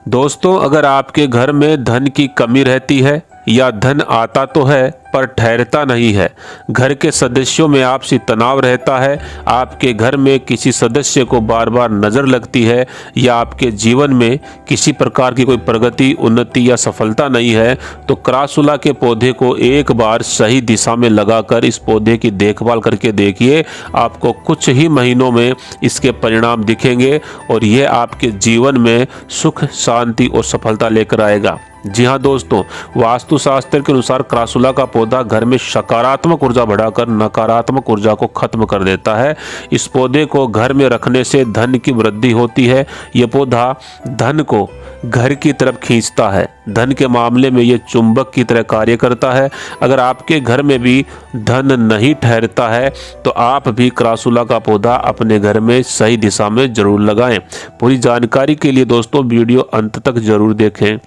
दोस्तों, अगर आपके घर में धन की कमी रहती है या धन आता तो है पर ठहरता नहीं है, घर के सदस्यों में आपसी तनाव रहता है, आपके घर में किसी सदस्य को बार बार नज़र लगती है या आपके जीवन में किसी प्रकार की कोई प्रगति, उन्नति या सफलता नहीं है, तो क्रासुला के पौधे को एक बार सही दिशा में लगाकर इस पौधे की देखभाल करके देखिए। आपको कुछ ही महीनों में इसके परिणाम दिखेंगे और ये आपके जीवन में सुख, शांति और सफलता लेकर आएगा। जी हाँ दोस्तों, वास्तुशास्त्र के अनुसार क्रासुला का पौधा घर में सकारात्मक ऊर्जा बढ़ाकर नकारात्मक ऊर्जा को खत्म कर देता है। इस पौधे को घर में रखने से धन की वृद्धि होती है। यह पौधा धन को घर की तरफ खींचता है। धन के मामले में यह चुंबक की तरह कार्य करता है। अगर आपके घर में भी धन नहीं ठहरता है तो आप भी क्रासुला का पौधा अपने घर में सही दिशा में जरूर लगाएं। पूरी जानकारी के लिए दोस्तों वीडियो अंत तक जरूर देखें।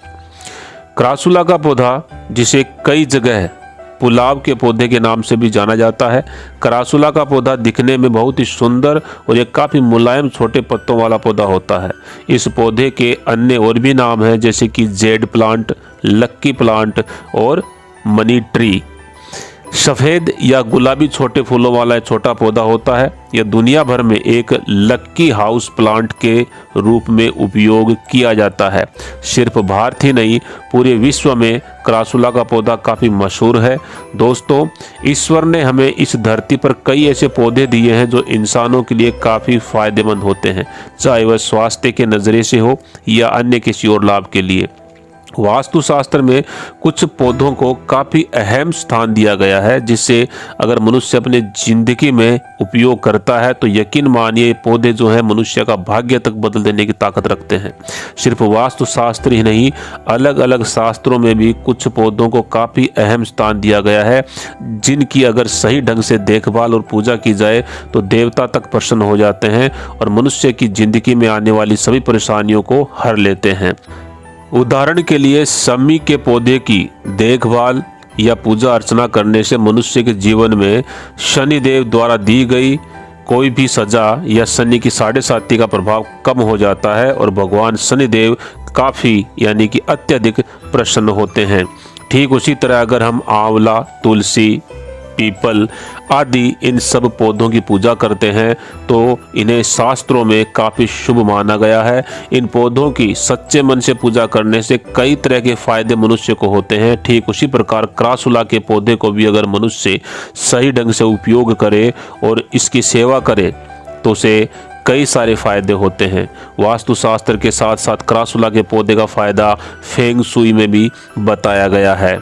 क्रासुला का पौधा, जिसे कई जगह पुलाव के पौधे के नाम से भी जाना जाता है, क्रासुला का पौधा दिखने में बहुत ही सुंदर और एक काफ़ी मुलायम छोटे पत्तों वाला पौधा होता है। इस पौधे के अन्य और भी नाम हैं, जैसे कि जेड प्लांट, लक्की प्लांट और मनी ट्री। सफ़ेद या गुलाबी छोटे फूलों वाला छोटा पौधा होता है। यह दुनिया भर में एक लक्की हाउस प्लांट के रूप में उपयोग किया जाता है। सिर्फ भारत ही नहीं, पूरे विश्व में क्रासुला का पौधा काफ़ी मशहूर है। दोस्तों, ईश्वर ने हमें इस धरती पर कई ऐसे पौधे दिए हैं जो इंसानों के लिए काफ़ी फायदेमंद होते हैं, चाहे वह स्वास्थ्य के नज़रिए से हो या अन्य किसी और लाभ के लिए। वास्तुशास्त्र में कुछ पौधों को काफ़ी अहम स्थान दिया गया है, जिससे अगर मनुष्य अपने ज़िंदगी में उपयोग करता है तो यकीन मानिए पौधे जो है मनुष्य का भाग्य तक बदल देने की ताकत रखते हैं। सिर्फ वास्तुशास्त्र ही नहीं, अलग अलग शास्त्रों में भी कुछ पौधों को काफ़ी अहम स्थान दिया गया है, जिनकी अगर सही ढंग से देखभाल और पूजा की जाए तो देवता तक प्रसन्न हो जाते हैं और मनुष्य की ज़िंदगी में आने वाली सभी परेशानियों को हर लेते हैं। उदाहरण के लिए, शमी के पौधे की देखभाल या पूजा अर्चना करने से मनुष्य के जीवन में शनिदेव द्वारा दी गई कोई भी सजा या शनि की 7.5 का प्रभाव कम हो जाता है और भगवान शनिदेव काफ़ी यानी कि अत्यधिक प्रसन्न होते हैं। ठीक उसी तरह अगर हम आंवला, तुलसी, पीपल आदि इन सब पौधों की पूजा करते हैं तो इन्हें शास्त्रों में काफ़ी शुभ माना गया है। इन पौधों की सच्चे मन से पूजा करने से कई तरह के फायदे मनुष्य को होते हैं। ठीक उसी प्रकार क्रासुला के पौधे को भी अगर मनुष्य सही ढंग से उपयोग करे और इसकी सेवा करे तो उसे कई सारे फायदे होते हैं। वास्तुशास्त्र के साथ साथ क्रासुला के पौधे का फायदा फेंग शुई में भी बताया गया है।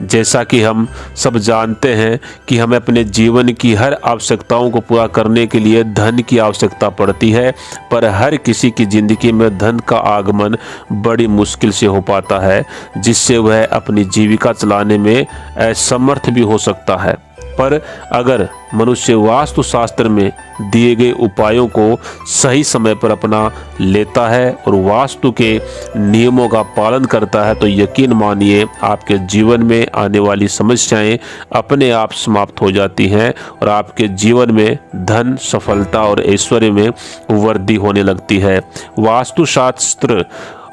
जैसा कि हम सब जानते हैं कि हमें अपने जीवन की हर आवश्यकताओं को पूरा करने के लिए धन की आवश्यकता पड़ती है, पर हर किसी की ज़िंदगी में धन का आगमन बड़ी मुश्किल से हो पाता है, जिससे वह अपनी जीविका चलाने में असमर्थ भी हो सकता है। पर अगर मनुष्य वास्तुशास्त्र में दिए गए उपायों को सही समय पर अपना लेता है और वास्तु के नियमों का पालन करता है तो यकीन मानिए आपके जीवन में आने वाली समस्याएं अपने आप समाप्त हो जाती हैं और आपके जीवन में धन, सफलता और ऐश्वर्य में वृद्धि होने लगती है। वास्तुशास्त्र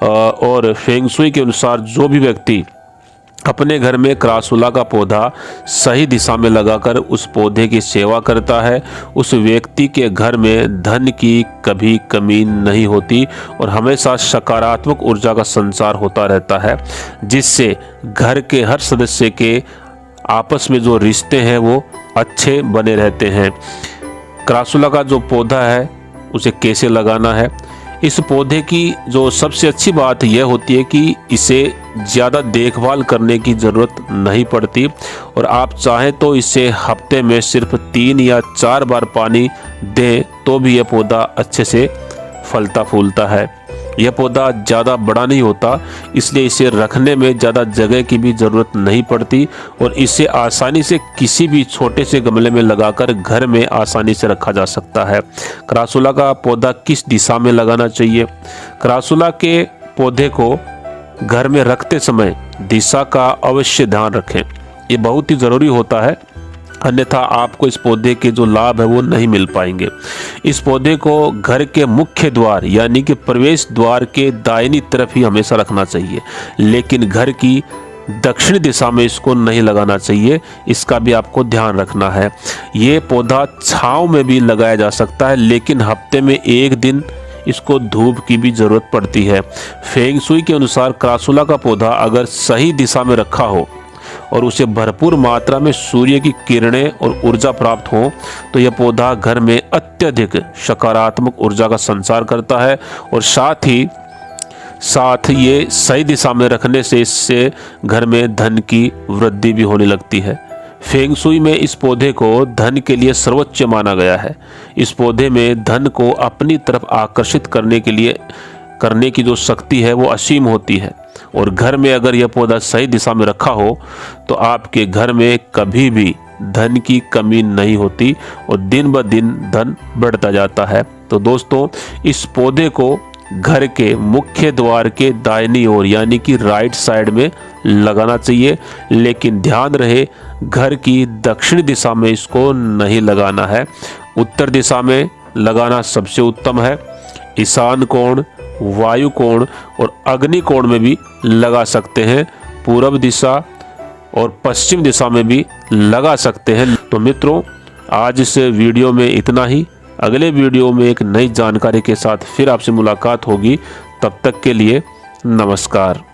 और फेंग शुई के अनुसार जो भी व्यक्ति अपने घर में क्रासुला का पौधा सही दिशा में लगाकर उस पौधे की सेवा करता है, उस व्यक्ति के घर में धन की कभी कमी नहीं होती और हमेशा सकारात्मक ऊर्जा का संचार होता रहता है, जिससे घर के हर सदस्य के आपस में जो रिश्ते हैं वो अच्छे बने रहते हैं। क्रासुला का जो पौधा है उसे कैसे लगाना है? इस पौधे की जो सबसे अच्छी बात यह होती है कि इसे ज़्यादा देखभाल करने की ज़रूरत नहीं पड़ती और आप चाहें तो इसे हफ्ते में सिर्फ 3 या 4 बार पानी दें तो भी यह पौधा अच्छे से फलता फूलता है। यह पौधा ज़्यादा बड़ा नहीं होता, इसलिए इसे रखने में ज़्यादा जगह की भी ज़रूरत नहीं पड़ती और इसे आसानी से किसी भी छोटे से गमले में लगाकर घर में आसानी से रखा जा सकता है। क्रासुला का पौधा किस दिशा में लगाना चाहिए? क्रासुला के पौधे को घर में रखते समय दिशा का अवश्य ध्यान रखें। ये बहुत ही ज़रूरी होता है। अन्यथा आपको इस पौधे के जो लाभ है वो नहीं मिल पाएंगे। इस पौधे को घर के मुख्य द्वार यानी कि प्रवेश द्वार के दाहिनी तरफ ही हमेशा रखना चाहिए, लेकिन घर की दक्षिण दिशा में इसको नहीं लगाना चाहिए। इसका भी आपको ध्यान रखना है। ये पौधा छांव में भी लगाया जा सकता है, लेकिन हफ्ते में एक दिन इसको धूप की भी ज़रूरत पड़ती है। फेंग शुई के अनुसार क्रासुला का पौधा अगर सही दिशा में रखा हो और उसे भरपूर मात्रा में सूर्य की किरणें और ऊर्जा प्राप्त हो तो यह पौधा घर में अत्यधिक सकारात्मक ऊर्जा का संचार करता है, और साथ ये सही दिशा में रखने से इससे घर में धन की वृद्धि भी होने लगती है। फेंग शुई में इस पौधे को धन के लिए सर्वोच्च माना गया है। इस पौधे में धन को अपनी तरफ आकर्षित करने की जो शक्ति है वो असीम होती है, और घर में अगर यह पौधा सही दिशा में रखा हो तो आपके घर में कभी भी धन की कमी नहीं होती और दिन ब दिन धन बढ़ता जाता है। तो दोस्तों, इस पौधे को घर के मुख्य द्वार के दाहिनी ओर यानी कि राइट साइड में लगाना चाहिए, लेकिन ध्यान रहे घर की दक्षिण दिशा में इसको नहीं लगाना है। उत्तर दिशा में लगाना सबसे उत्तम है। ईशान कोण, वायु कोण और अग्नि कोण में भी लगा सकते हैं। पूर्व दिशा और पश्चिम दिशा में भी लगा सकते हैं। तो मित्रों, आज इस वीडियो में इतना ही। अगले वीडियो में एक नई जानकारी के साथ फिर आपसे मुलाकात होगी। तब तक के लिए नमस्कार।